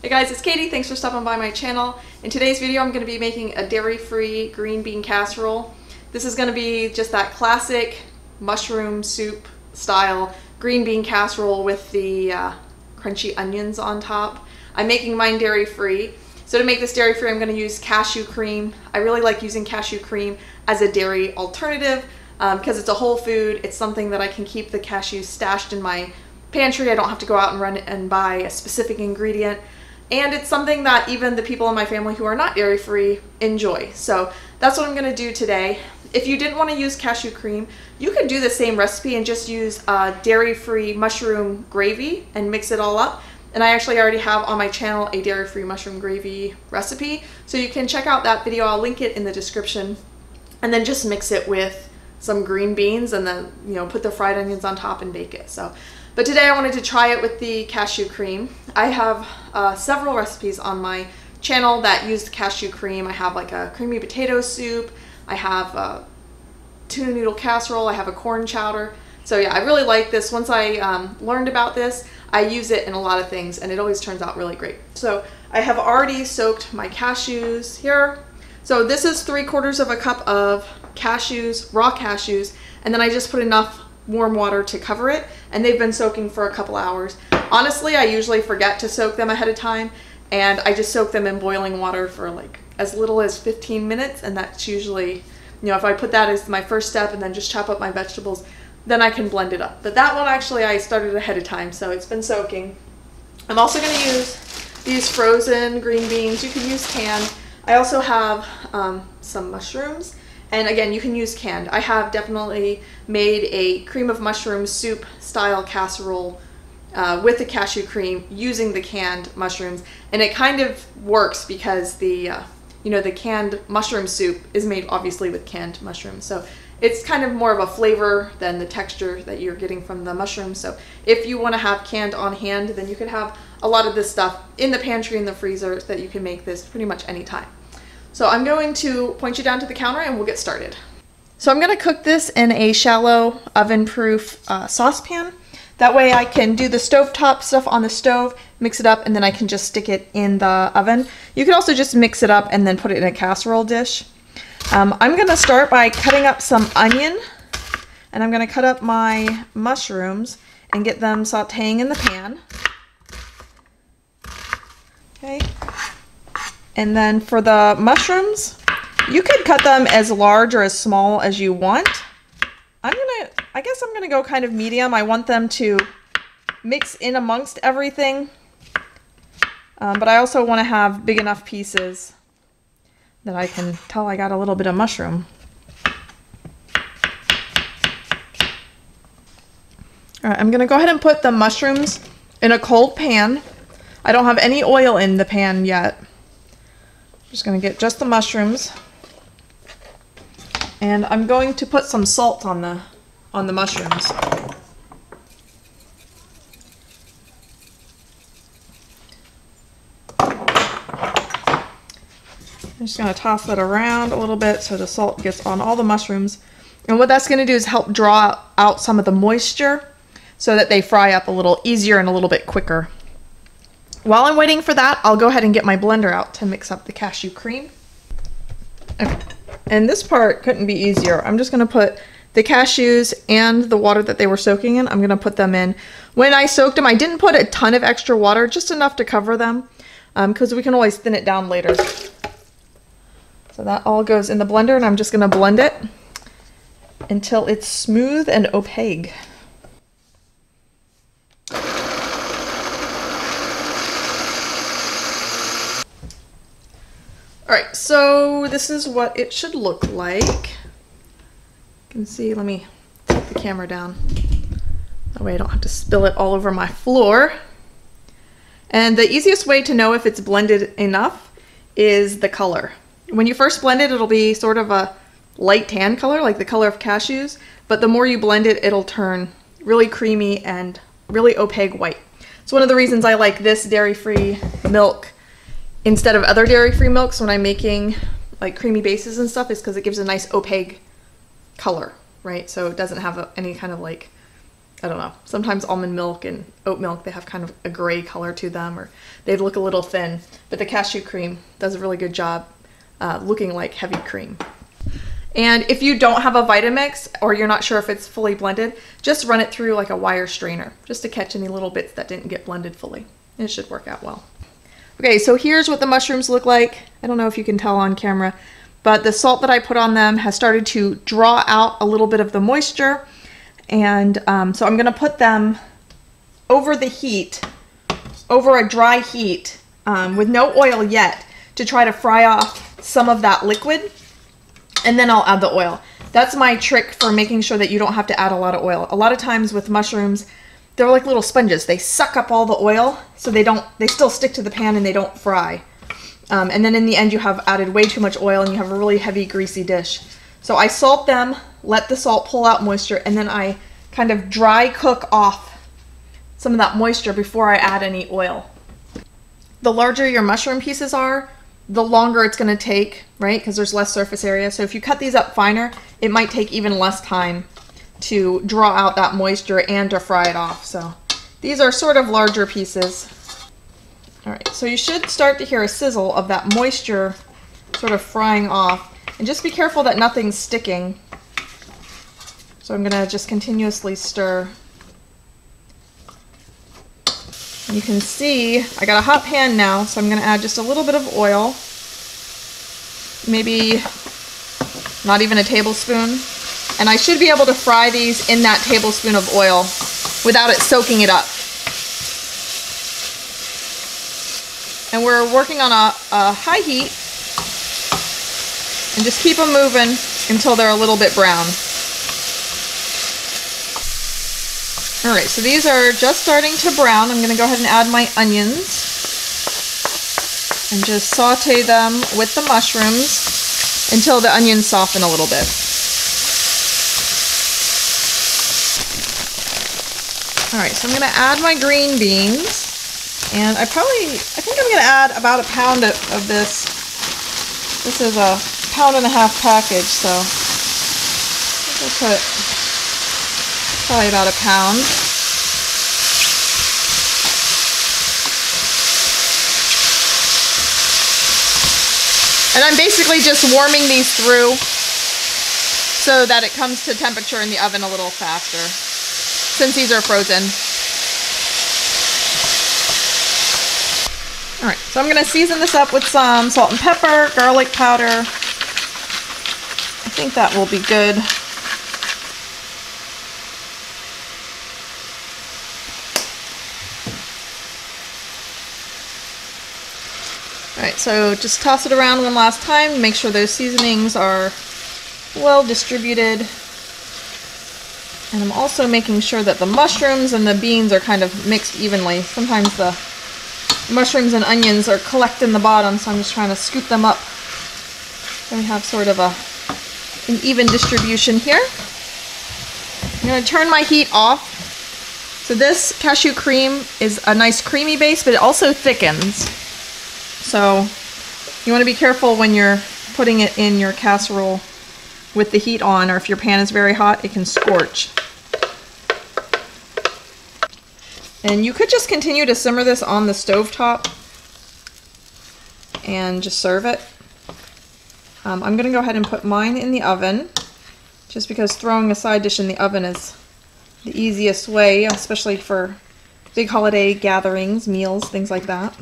Hey guys, it's Katie. Thanks for stopping by my channel. In today's video, I'm going to be making a dairy-free green bean casserole. This is going to be just that classic mushroom soup style green bean casserole with the crunchy onions on top. I'm making mine dairy-free. So to make this dairy-free, I'm going to use cashew cream. I really like using cashew cream as a dairy alternative because it's a whole food. It's something that I can keep the cashews stashed in my pantry. I don't have to go out and run and buy a specific ingredient. And it's something that even the people in my family who are not dairy-free enjoy. So that's what I'm gonna do today. If you didn't want to use cashew cream, you could do the same recipe and just use dairy-free mushroom gravy and mix it all up. And I actually already have on my channel a dairy-free mushroom gravy recipe. So you can check out that video. I'll link it in the description. And then just mix it with some green beans and then, put the fried onions on top and bake it. But today I wanted to try it with the cashew cream. I have several recipes on my channel that use the cashew cream. I have like a creamy potato soup. I have a tuna noodle casserole. I have a corn chowder. So yeah, I really like this. Once I learned about this, I use it in a lot of things and it always turns out really great. So I have already soaked my cashews here. So this is 3/4 of a cup of cashews, raw cashews, and then I just put enough warm water to cover it, and they've been soaking for a couple hours. Honestly, I usually forget to soak them ahead of time, and I just soak them in boiling water for like as little as 15 minutes, and that's usually, if I put that as my first step and then just chop up my vegetables, then I can blend it up. But that one actually I started ahead of time, so it's been soaking. I'm also going to use these frozen green beans. You can use canned. I also have some mushrooms. And again, you can use canned. I have definitely made a cream of mushroom soup style casserole with the cashew cream using the canned mushrooms. And it kind of works because the canned mushroom soup is made obviously with canned mushrooms. So it's kind of more of a flavor than the texture that you're getting from the mushrooms. So if you want to have canned on hand, then you could have a lot of this stuff in the pantry, in the freezer, so that you can make this pretty much anytime. So I'm going to point you down to the counter and we'll get started. So I'm going to cook this in a shallow oven-proof saucepan. That way I can do the stovetop stuff on the stove, mix it up, and then I can just stick it in the oven. You can also just mix it up and then put it in a casserole dish. I'm going to start by cutting up some onion, and I'm going to cut up my mushrooms and get them sauteing in the pan. Okay. And then for the mushrooms, you could cut them as large or as small as you want. I guess I'm gonna go kind of medium. I want them to mix in amongst everything. But I also want to have big enough pieces that I can tell I got a little bit of mushroom. All right, I'm gonna go ahead and put the mushrooms in a cold pan. I don't have any oil in the pan yet. Just going to get just the mushrooms, and I'm going to put some salt on the mushrooms. I'm just going to toss that around a little bit so the salt gets on all the mushrooms, and what that's going to do is help draw out some of the moisture so that they fry up a little easier and a little bit quicker. While I'm waiting for that, I'll go ahead and get my blender out to mix up the cashew cream. Okay. And this part couldn't be easier. I'm just going to put the cashews and the water that they were soaking in, I'm going to put them in. When I soaked them, I didn't put a ton of extra water, just enough to cover them, because we can always thin it down later. So that all goes in the blender, and I'm just going to blend it until it's smooth and opaque. Alright, so this is what it should look like. You can see, let me take the camera down. That way I don't have to spill it all over my floor. And the easiest way to know if it's blended enough is the color. When you first blend it, it'll be sort of a light tan color, like the color of cashews. But the more you blend it, it'll turn really creamy and really opaque white. It's one of the reasons I like this dairy-free milk instead of other dairy-free milks when I'm making like creamy bases and stuff, is because it gives a nice opaque color, right? So it doesn't have any kind of like I don't know, sometimes almond milk and oat milk, they have kind of a gray color to them, or they look a little thin. But the cashew cream does a really good job looking like heavy cream. And if you don't have a Vitamix, or you're not sure if it's fully blended, just run it through like a wire strainer, just to catch any little bits that didn't get blended fully. It should work out well. Okay, so here's what the mushrooms look like. I don't know if you can tell on camera, but the salt that I put on them has started to draw out a little bit of the moisture. And so I'm gonna put them over the heat, over a dry heat, with no oil yet, to try to fry off some of that liquid. And then I'll add the oil. That's my trick for making sure that you don't have to add a lot of oil. A lot of times with mushrooms, they're like little sponges. They suck up all the oil, so they still stick to the pan and they don't fry. And then in the end, you have added way too much oil and you have a really heavy, greasy dish. So I salt them, let the salt pull out moisture, and then I kind of dry cook off some of that moisture before I add any oil. The larger your mushroom pieces are, the longer it's going to take, right? Because there's less surface area. So if you cut these up finer, it might take even less time to draw out that moisture and to fry it off. So these are sort of larger pieces. All right, so you should start to hear a sizzle of that moisture sort of frying off. And just be careful that nothing's sticking. So I'm gonna just continuously stir. And you can see I got a hot pan now, so I'm gonna add just a little bit of oil. Maybe not even a tablespoon. And I should be able to fry these in that tablespoon of oil without it soaking it up. And we're working on a high heat, and just keep them moving until they're a little bit brown. All right, so these are just starting to brown. I'm gonna go ahead and add my onions and just saute them with the mushrooms until the onions soften a little bit. All right, so I'm gonna add my green beans, and I think I'm gonna add about a pound of this. This is a 1.5-pound package, so I'll put probably about a pound. And I'm basically just warming these through so that it comes to temperature in the oven a little faster, since these are frozen. All right, so I'm gonna season this up with some salt and pepper, garlic powder. I think that will be good. All right, so just toss it around one last time, make sure those seasonings are well distributed. And I'm also making sure that the mushrooms and the beans are kind of mixed evenly. Sometimes the mushrooms and onions are collecting the bottom, so I'm just trying to scoop them up. So we have sort of an even distribution here. I'm going to turn my heat off. So this cashew cream is a nice creamy base, but it also thickens. So you want to be careful when you're putting it in your casserole with the heat on, or if your pan is very hot, it can scorch. And you could just continue to simmer this on the stovetop and just serve it. I'm going to go ahead and put mine in the oven, just because throwing a side dish in the oven is the easiest way, especially for big holiday gatherings, meals, things like that.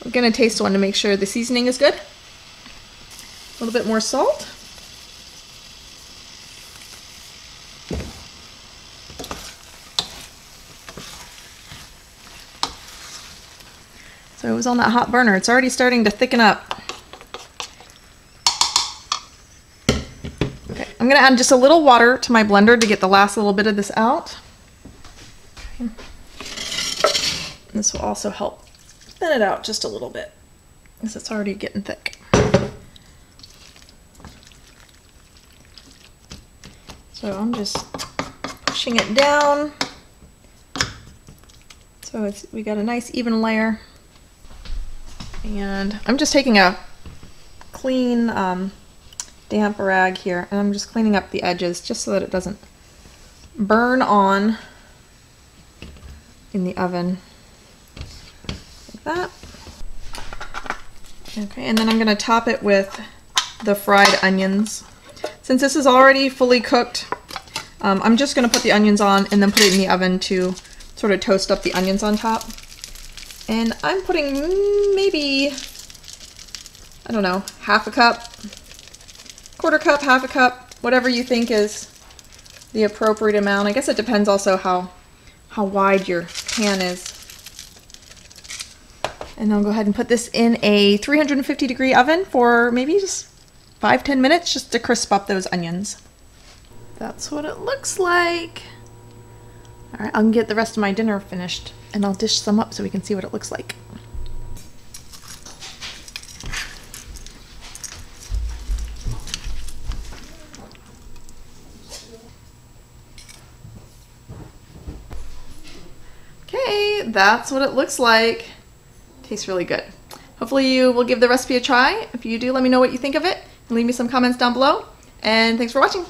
I'm going to taste one to make sure the seasoning is good. A little bit more salt. So it was on that hot burner. It's already starting to thicken up. Okay, I'm going to add just a little water to my blender to get the last little bit of this out. Okay. This will also help thin it out just a little bit, because it's already getting thick. So I'm just pushing it down so we got a nice even layer. And I'm just taking a clean damp rag here, and I'm just cleaning up the edges just so that it doesn't burn on in the oven like that. Okay, and then I'm gonna top it with the fried onions. Since this is already fully cooked, I'm just gonna put the onions on and then put it in the oven to sort of toast up the onions on top. And I'm putting maybe, I don't know, half a cup, quarter cup, half a cup, whatever you think is the appropriate amount. I guess it depends also how wide your pan is. And I'll go ahead and put this in a 350-degree oven for maybe just 5-10 minutes just to crisp up those onions. That's what it looks like. All right, I'll get the rest of my dinner finished and I'll dish some up so we can see what it looks like. Okay, that's what it looks like. Tastes really good. Hopefully you will give the recipe a try. If you do, let me know what you think of it and leave me some comments down below. And thanks for watching.